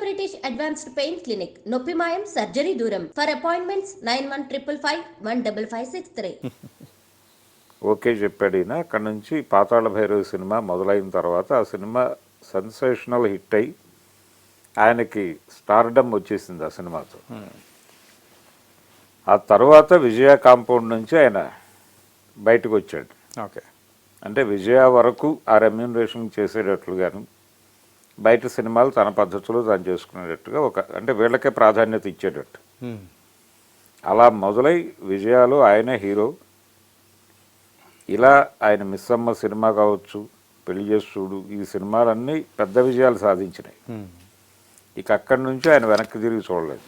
British advanced pain clinic, నొప్పి మాయం, surgery దూరం. For appointments 9155515563. ఓకే చెప్పాడు ఈయన. అక్కడి నుంచి పాతాళ భైరవి సినిమా మొదలైన తర్వాత ఆ సినిమా సెన్సేషనల్ హిట్ అయి ఆయనకి స్టార్డమ్ వచ్చేసింది ఆ సినిమాతో. ఆ తర్వాత విజయ కాంపౌండ్ నుంచి ఆయన బయటకు వచ్చాడు. ఓకే, అంటే విజయ వరకు ఆ రెమ్యూనరేషన్ చేసేటట్లుగాను, బయట సినిమాలు తన పద్ధతిలో తాను చేసుకునేటట్టుగా అంటే వీళ్ళకే ప్రాధాన్యత ఇచ్చేటట్టు అలా మొదలై విజయాలు ఆయనే హీరో. ఇలా ఆయన మిస్సమ్మ సినిమా కావచ్చు, పెళ్లి చేసి చూడు, ఈ సినిమాలన్నీ పెద్ద విజయాలు సాధించినాయి. ఇక అక్కడి నుంచి ఆయన వెనక్కి తిరిగి చూడలేదు.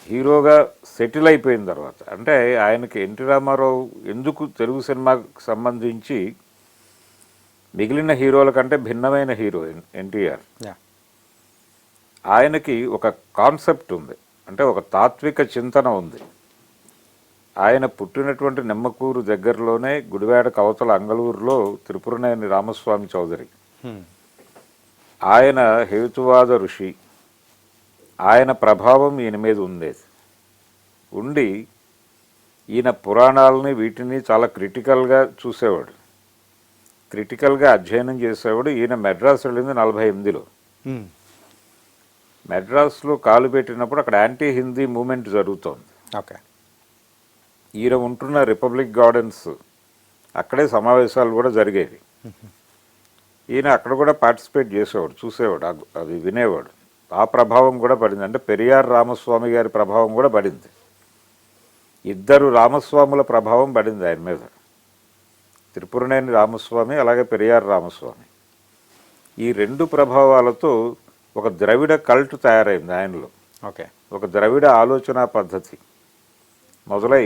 హీరోగా సెటిల్ అయిపోయిన తర్వాత, అంటే ఆయనకి ఎన్టీ రామారావు ఎందుకు తెలుగు సినిమాకు సంబంధించి మిగిలిన హీరోల కంటే భిన్నమైన హీరో ఎన్టీఆర్. ఆయనకి ఒక కాన్సెప్ట్ ఉంది, అంటే ఒక తాత్విక చింతన ఉంది. ఆయన పుట్టినటువంటి నిమ్మకూరు దగ్గరలోనే గుడివాడ కవతల అంగళూరులో త్రిపురనేని రామస్వామి చౌదరి, ఆయన హేతువాద ఋషి. ఆయన ప్రభావం ఈయన మీద ఉండి ఈయన పురాణాలని వీటిని చాలా క్రిటికల్గా చూసేవాడు, క్రిటికల్గా అధ్యయనం చేసేవాడు. ఈయన మెడ్రాస్ వెళ్ళింది 48లో. మెడ్రాస్లో కాలు పెట్టినప్పుడు అక్కడ యాంటీ హిందీ మూమెంట్ జరుగుతోంది. ఓకే, ఈయన ఉంటున్న రిపబ్లిక్ గార్డెన్స్ అక్కడే సమావేశాలు కూడా జరిగేవి. ఈయన అక్కడ కూడా పార్టిసిపేట్ చేసేవాడు, చూసేవాడు, అది వినేవాడు. ఆ ప్రభావం కూడా పడింది. అంటే పెరియార్ రామస్వామి గారి ప్రభావం కూడా పడింది. ఇద్దరు రామస్వాముల ప్రభావం పడింది ఆయన మీద, త్రిపురనేని రామస్వామి అలాగే పెరియార్ రామస్వామి. ఈ రెండు ప్రభావాలతో ఒక ద్రవిడ కల్ట్ తయారైంది ఆయనలో. ఓకే, ఒక ద్రవిడ ఆలోచన పద్ధతి మొదలై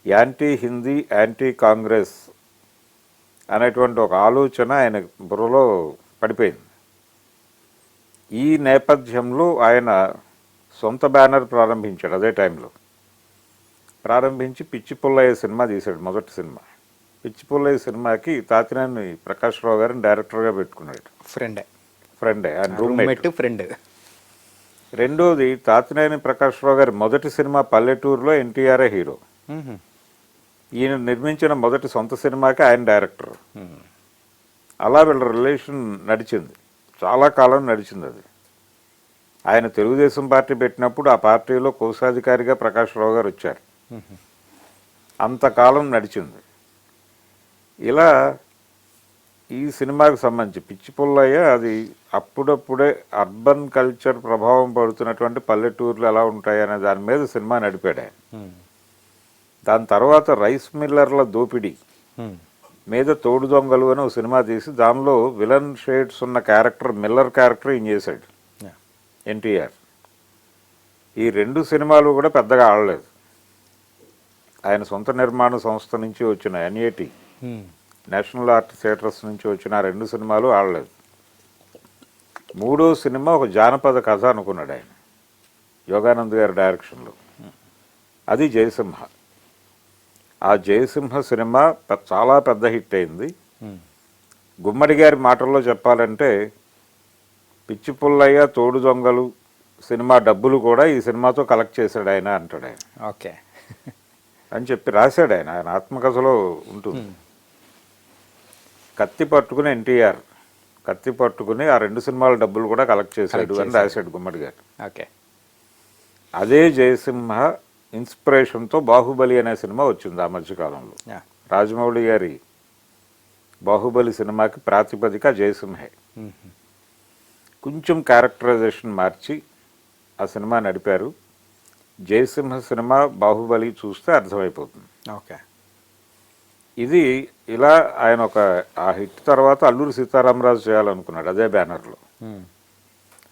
యాంటీ హిందీ, యాంటీ కాంగ్రెస్ అనేటువంటి ఒక ఆలోచన ఆయన బుర్రలో పడిపోయింది. ఈ నేపథ్యంలో ఆయన సొంత బ్యానర్ ప్రారంభించాడు. అదే టైంలో ప్రారంభించి పిచ్చి పుల్లయ్య సినిమా తీశాడు, మొదటి సినిమా. పిచ్చి పుల్లయ్య సినిమాకి తాతినేని ప్రకాష్ రావు గారిని డైరెక్టర్గా పెట్టుకున్నాడు. ఫ్రెండే ఆయన రూమ్మేట్, ఫ్రెండ్. రెండోది తాతినేని ప్రకాష్ రావు గారి మొదటి సినిమా పల్లెటూరులో ఎన్టీఆర్ఏ హీరో. ఈయన నిర్మించిన మొదటి సొంత సినిమాకి ఆయన డైరెక్టర్. అలా వీళ్ళ రిలేషన్ నడిచింది, చాలా కాలం నడిచింది అది. ఆయన తెలుగుదేశం పార్టీ పెట్టినప్పుడు ఆ పార్టీలో కోశాధికారిగా ప్రకాష్ రావు గారు వచ్చారు. అంతకాలం నడిచింది. ఇలా ఈ సినిమాకు సంబంధించి పిచ్చి పుల్లయ్య అది అప్పుడప్పుడే అర్బన్ కల్చర్ ప్రభావం పడుతున్నటువంటి పల్లెటూర్లు ఎలా ఉంటాయి అనే దాని మీద సినిమా నడిపాడు ఆయన. దాని తర్వాత రైస్ మిల్లర్ల దోపిడీ మీద తోడు దొంగలు అని ఒక సినిమా తీసి దానిలో విలన్ షేడ్స్ ఉన్న క్యారెక్టర్, మిల్లర్ క్యారెక్టర్ ఈయన చేశాడు ఎన్టీఆర్. ఈ రెండు సినిమాలు కూడా పెద్దగా ఆడలేదు. ఆయన సొంత నిర్మాణ సంస్థ నుంచి వచ్చిన ఎన్ఏటి, నేషనల్ ఆర్ట్ థియేటర్స్ నుంచి వచ్చిన ఆ రెండు సినిమాలు ఆడలేదు. మూడో సినిమా ఒక జానపద కథ అనుకున్నాడు ఆయన, యోగానంద్ గారి డైరెక్షన్లో. అది జయసింహ. ఆ జయసింహ సినిమా చాలా పెద్ద హిట్ అయింది. గుమ్మడి గారి మాటల్లో చెప్పాలంటే పిచ్చి పుల్లయ్య, తోడు దొంగలు సినిమా డబ్బులు కూడా ఈ సినిమాతో కలెక్ట్ చేశాడు ఆయన అంటాడు ఆయన. ఓకే అని చెప్పి రాశాడు ఆయన, ఆయన ఆత్మకథలో ఉంటుంది. కత్తి పట్టుకుని ఎన్టీఆర్ కత్తి పట్టుకుని ఆ రెండు సినిమాల డబ్బులు కూడా కలెక్ట్ చేశాడు అని రాశాడు గుమ్మడి గారు. ఓకే, అదే జయసింహ ఇన్స్పిరేషన్తో బాహుబలి అనే సినిమా వచ్చింది ఆ మధ్యకాలంలో. రాజమౌళి గారి బాహుబలి సినిమాకి ప్రాతిపదిక జయసింహే. కొంచెం క్యారెక్టరైజేషన్ మార్చి ఆ సినిమా నడిపారు. జయసింహ సినిమా బాహుబలి చూస్తే అర్థమైపోతుంది. ఓకే, ఇది ఇలా ఆయన ఆ హిట్ తర్వాత అల్లూరి సీతారామరాజు చేయాలనుకున్నాడు అదే బ్యానర్లో.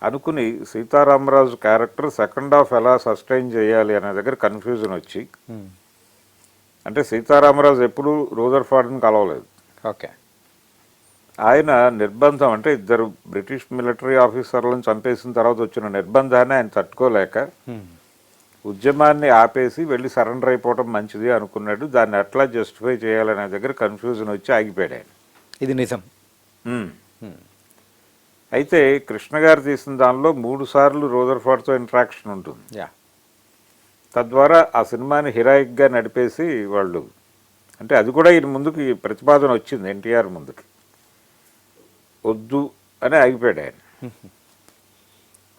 అనుకుని సీతారామరాజు క్యారెక్టర్ సెకండ్ హాఫ్ ఎలా సస్టైన్ చేయాలి అనే దగ్గర కన్ఫ్యూజన్ వచ్చి, అంటే సీతారామరాజు ఎప్పుడు రూదర్ఫర్డ్ని కలవలేదు. ఓకే, ఆయన నిర్బంధం, అంటే ఇద్దరు బ్రిటిష్ మిలిటరీ ఆఫీసర్లను చంపేసిన తర్వాత వచ్చిన నిర్బంధాన్ని ఆయన తట్టుకోలేక ఉద్యమాన్ని ఆపేసి వెళ్ళి సరెండర్ అయిపోవడం మంచిది అనుకున్నాడు. దాన్ని ఎట్లా జస్టిఫై చేయాలనే దగ్గర కన్ఫ్యూజన్ వచ్చి ఆగిపోయాడు ఆయన. ఇది నిజం. అయితే కృష్ణ గారు తీసిన దానిలో 3 సార్లు రూదర్ఫర్డ్తో ఇంటరాక్షన్ ఉంటుంది. యా. తద్వారా ఆ సినిమాని హీరాయిక్గా నడిపేసి వాళ్ళు, అంటే అది కూడా ఈయన ముందుకి ప్రతిపాదన వచ్చింది ఎన్టీఆర్ ముందుకి, వద్దు అని ఆగిపోయాడు ఆయన.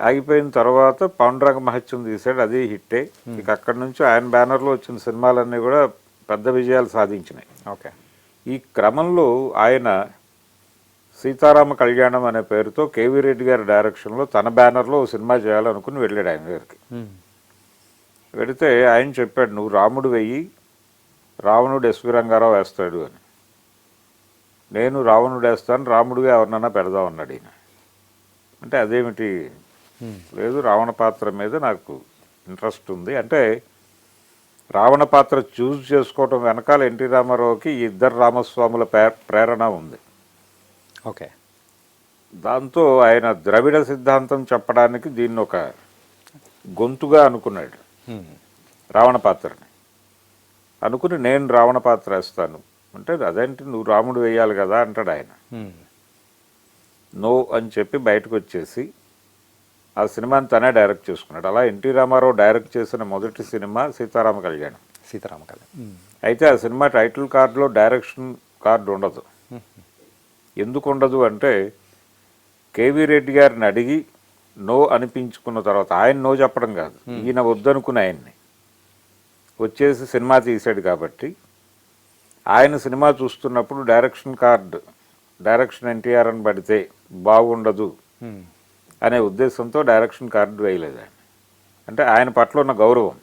ఆగిపోయిన తర్వాత పాండురంగ మహత్యం తీశాడు, అది హిట్టే. ఇక అక్కడి నుంచి ఆయన బ్యానర్లో వచ్చిన సినిమాలన్నీ కూడా పెద్ద విజయాలు సాధించినాయి. ఓకే. ఈ క్రమంలో ఆయన సీతారామ కళ్యాణం అనే పేరుతో కేవీ రెడ్డి గారి డైరెక్షన్లో తన బ్యానర్లో ఓ సినిమా చేయాలనుకుని వెళ్ళాడు ఆయన దగ్గరికి. వెళితే ఆయన చెప్పాడు, నువ్వు రాముడు వెయ్యి, రావణుడు ఎస్వి రంగారావు వేస్తాడు అని. నేను రావణుడు వేస్తాను, రాముడిగా ఎవరినన్నా పెడదాం అన్నాడు ఈయన. అంటే అదేమిటి, లేదు రావణ పాత్ర మీద నాకు ఇంట్రెస్ట్ ఉంది అంటే, రావణ పాత్ర చూస్ చేసుకోవటం వెనకాల ఎన్టీ రామారావుకి ఈ ఇద్దరు రామస్వాముల ప్రేరణ ఉంది. ఓకే. దాంతో ఆయన ద్రవిడ సిద్ధాంతం చెప్పడానికి దీన్ని ఒక గొంతుగా అనుకున్నాడు రావణ పాత్రని. అనుకుని నేను రావణ పాత్ర వేస్తాను అంటే, అదేంటి నువ్వు రాముడు వేయాలి కదా అంటాడు ఆయన. నో అని చెప్పి బయటకు వచ్చేసి ఆ సినిమాని తనే డైరెక్ట్ చేసుకున్నాడు. అలా ఎన్టీ రామారావు డైరెక్ట్ చేసిన మొదటి సినిమా సీతారామ కళ్యాణం. సీతారామ కళ్యాణం. అయితే ఆ సినిమా టైటిల్ కార్డులో డైరెక్షన్ కార్డు ఉండదు. ఎందుకు ఉండదు అంటే, కేవీ రెడ్డి గారిని అడిగి నో అనిపించుకున్న తర్వాత, ఆయన నో చెప్పడం కాదు, ఈయన వద్దనుకుని ఆయన్ని వచ్చేసి సినిమా తీశాడు కాబట్టి, ఆయన సినిమా చూస్తున్నప్పుడు డైరెక్షన్ కార్డు డైరెక్షన్ ఎన్టీఆర్ అని పడితే బాగుండదు అనే ఉద్దేశంతో డైరెక్షన్ కార్డు వేయలేదు ఆయన. అంటే ఆయన పట్ల ఉన్న గౌరవం,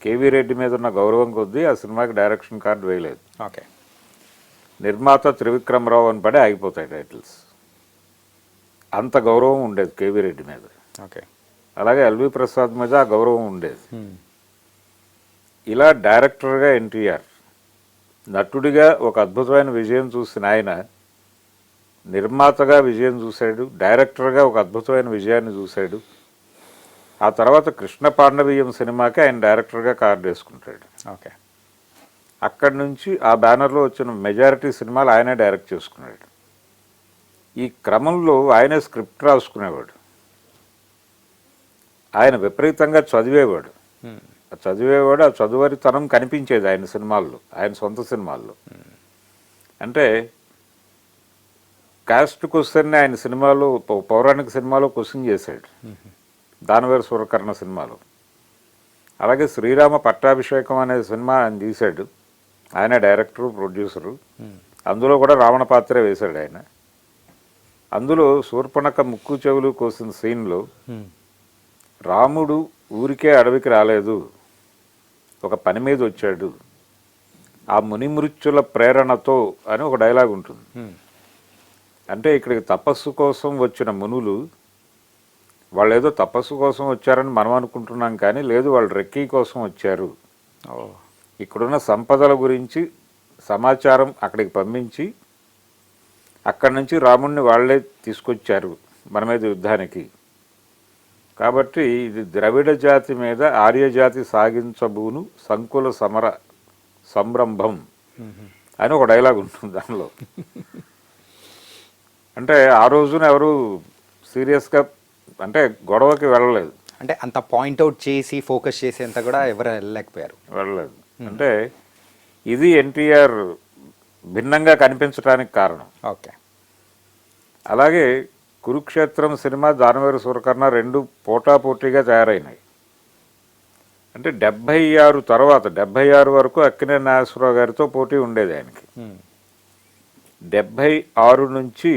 కేవీ రెడ్డి మీద ఉన్న గౌరవం కొద్దీ ఆ సినిమాకి డైరెక్షన్ కార్డు వేయలేదు. ఓకే. నిర్మాత త్రివిక్రమరావు అని పడి ఆగిపోతాయి టైటిల్స్. అంత గౌరవం ఉండేది కేవీ రెడ్డి మీద. ఓకే. అలాగే ఎల్వి ప్రసాద్ మీద ఆ గౌరవం ఉండేది. ఇలా డైరెక్టర్గా ఎన్టీఆర్, నటుడిగా ఒక అద్భుతమైన విజయం చూసిన ఆయన నిర్మాతగా విజయం చూశాడు, డైరెక్టర్గా ఒక అద్భుతమైన విజయాన్ని చూశాడు. ఆ తర్వాత కృష్ణ పాండవీయం సినిమాకి ఆయన డైరెక్టర్గా కార్డు వేసుకుంటాడు. ఓకే. అక్కడి నుంచి ఆ బ్యానర్లో వచ్చిన మెజారిటీ సినిమాలు ఆయనే డైరెక్ట్ చేసుకున్నాడు. ఈ క్రమంలో ఆయనే స్క్రిప్ట్ రాసుకునేవాడు. ఆయన విపరీతంగా చదివేవాడు. ఆ చదువరితనం కనిపించేది ఆయన సినిమాల్లో, ఆయన సొంత సినిమాల్లో. అంటే కాస్ట్ క్వశ్చన్ని ఆయన సినిమాలో, పౌరాణిక సినిమాలో క్వశ్చన్ చేశాడు, దానవేరు సూరకర్ణ సినిమాలో. అలాగే శ్రీరామ పట్టాభిషేకం అనే సినిమా ఆయన తీశాడు, ఆయన డైరెక్టరు ప్రొడ్యూసరు. అందులో కూడా రావణ పాత్రే వేశాడు ఆయన. అందులో శూర్పణఖ ముక్కు చెవులు కోసిన సీన్లో రాముడు ఊరికే అడవికి రాలేదు, ఒక పని మీద వచ్చాడు, ఆ మునిమృత్యుల ప్రేరణతో అని ఒక డైలాగ్ ఉంటుంది. అంటే ఇక్కడికి తపస్సు కోసం వచ్చిన మునులు, వాళ్ళు ఏదో తపస్సు కోసం వచ్చారని మనం అనుకుంటున్నాం, కానీ లేదు, వాళ్ళు రెక్కీ కోసం వచ్చారు. ఇక్కడున్న సంపదల గురించి సమాచారం అక్కడికి పంపించి అక్కడి నుంచి రాముడిని వాళ్లే తీసుకొచ్చారు మన మీద యుద్ధానికి. కాబట్టి ఇది ద్రవిడ జాతి మీద ఆర్యజాతి సాగించబూను సంకుల సమర సంరంభం అని ఒక డైలాగ్ ఉంటుంది దానిలో. అంటే ఆ రోజున ఎవరు సీరియస్గా అంటే గొడవకి వెళ్ళలేదు, అంటే అంత పాయింట్అవుట్ చేసి ఫోకస్ చేసేంత కూడా ఎవరు వెళ్ళలేదు. అంటే ఇది ఎన్టీఆర్ భిన్నంగా కనిపించడానికి కారణం. ఓకే. అలాగే కురుక్షేత్రం సినిమా, దానవేరు సూరకర్ణ రెండు పోటాపోటీగా తయారైనాయి. అంటే 76 తర్వాత 76 వరకు అక్కినేని నాగేశ్వరరావు గారితో పోటీ ఉండేది ఆయనకి. 76 నుంచి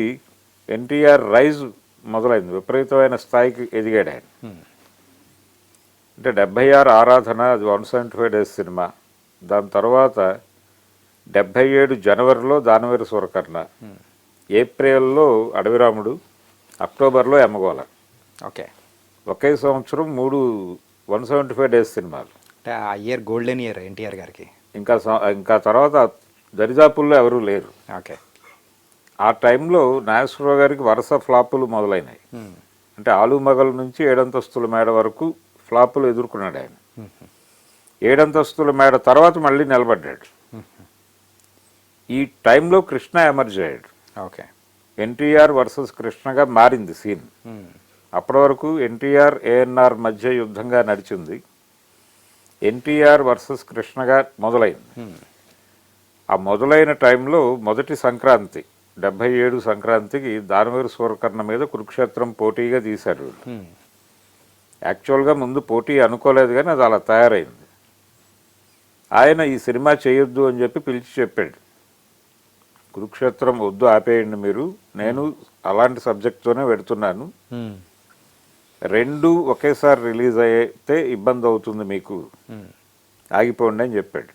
ఎన్టీఆర్ రైజ్ మొదలైంది, విపరీతమైన స్థాయికి ఎదిగాడు ఆయన. అంటే 76 ఆరాధన, అది 175 డేస్ సినిమా. దాని తర్వాత 77 జనవరిలో దానవేరు సూరకర్ణ, ఏప్రిల్లో అడవిరాముడు, అక్టోబర్లో ఎమ్మగోళ. ఓకే. ఒకే సంవత్సరం 3 175 డేస్ సినిమాలు. అంటే ఆ ఇయర్ గోల్డెన్ ఇయర్ ఎన్టీఆర్ గారికి. ఇంకా తర్వాత దరిదాపుల్లో ఎవరూ లేరు. ఓకే. ఆ టైంలో నాగేశ్వరరావు గారికి వరుస ఫ్లాపులు మొదలైనాయి. అంటే ఆలుమగల్ నుంచి 7 అంతస్తుల మేడ వరకు ఫ్లాపులు ఎదుర్కొన్నాడు ఆయన. 7 అంతస్తుల మేడ తర్వాత మళ్ళీ నిలబడ్డాడు. ఈ టైంలో కృష్ణ ఎమర్జ్ అయ్యాడు. ఓకే. ఎన్టీఆర్ వర్సెస్ కృష్ణగా మారింది సీన్. అప్పటి వరకు ఎన్టీఆర్ ఏఎన్ఆర్ మధ్య యుద్ధంగా నడిచింది, ఎన్టీఆర్ వర్సెస్ కృష్ణగా మొదలైంది. ఆ మొదలైన టైంలో మొదటి సంక్రాంతి 77 సంక్రాంతికి దానవేరు సూరకర్ణ మీద కురుక్షేత్రం పోటీగా తీశారు. యాక్చువల్గా ముందు పోటీ అనుకోలేదు, కానీ అది అలా తయారైంది. ఆయన ఈ సినిమా చేయొద్దు అని చెప్పి పిలిచి చెప్పాడు, కురుక్షేత్రం వద్దు, ఆపేయండి మీరు, నేను అలాంటి సబ్జెక్ట్తోనే పెడుతున్నాను, రెండు ఒకేసారి రిలీజ్ అయితే ఇబ్బంది అవుతుంది మీకు, ఆగిపోండి అని చెప్పాడు.